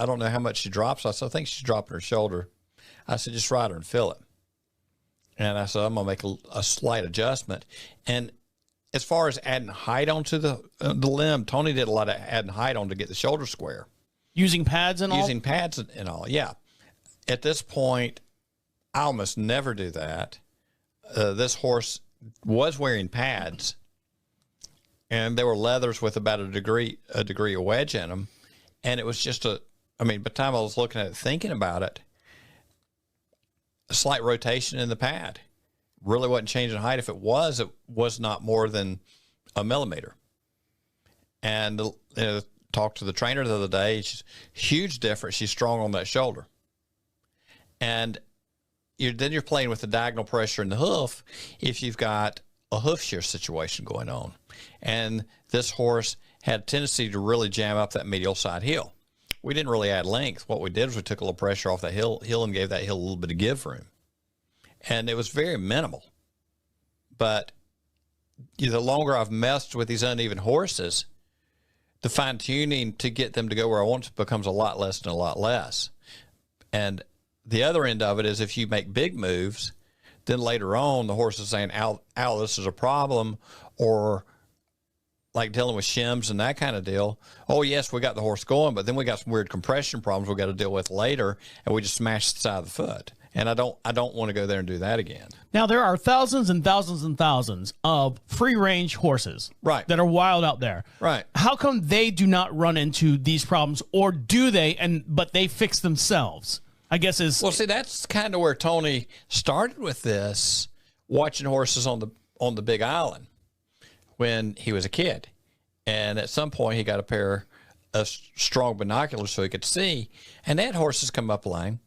I don't know how much she drops. I said, I think she's dropping her shoulder. I said, just ride her and feel it. And I said, I'm going to make a slight adjustment. And as far as adding height onto the limb, Tony did a lot of adding height on to get the shoulder square. Using pads and all? Using pads and all, yeah. At this point, I almost never do that. This horse was wearing pads, and they were leathers with about a degree of wedge in them. And it was just by the time I was looking at it, thinking about it, a slight rotation in the pad. Really wasn't changing height. If it was not more than a millimeter. And talked to the trainer the other day. She's huge difference. She's strong on that shoulder. And then you're playing with the diagonal pressure in the hoof if you've got a hoof shear situation going on. And this horse had a tendency to really jam up that medial side heel. We didn't really add length. What we did was we took a little pressure off that heel and gave that heel a little bit of give room. And it was very minimal. But the longer I've messed with these uneven horses, the fine-tuning to get them to go where I want to becomes a lot less and a lot less. And the other end of it is if you make big moves, then later on the horse is saying, ow, this is a problem, or like dealing with shims and that kind of deal. Oh, yes, we got the horse going, but then we got some weird compression problems we got to deal with later, and we just smashed the side of the foot. And I don't want to go there and do that again. Now, there are thousands and thousands and thousands of free-range horses that are wild out there. Right. How come they do not run into these problems, or do they, but they fix themselves? I guess is... Well, see, that's kind of where Tony started with this, watching horses on the Big Island when he was a kid. And at some point, he got a pair of strong binoculars so he could see. And they had horses come up lane.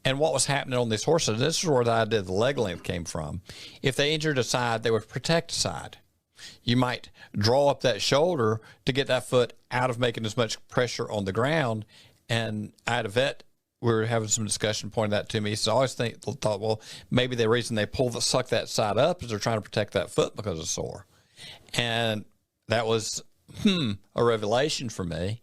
And what was happening on these horses, this is where the idea of the leg length came from. If they injured a side, they would protect a side. You might draw up that shoulder to get that foot out of making as much pressure on the ground. And I had a vet, we were having some discussion, pointed that to me. So I always thought, well, maybe the reason they suck that side up is they're trying to protect that foot because it's sore. And that was a revelation for me.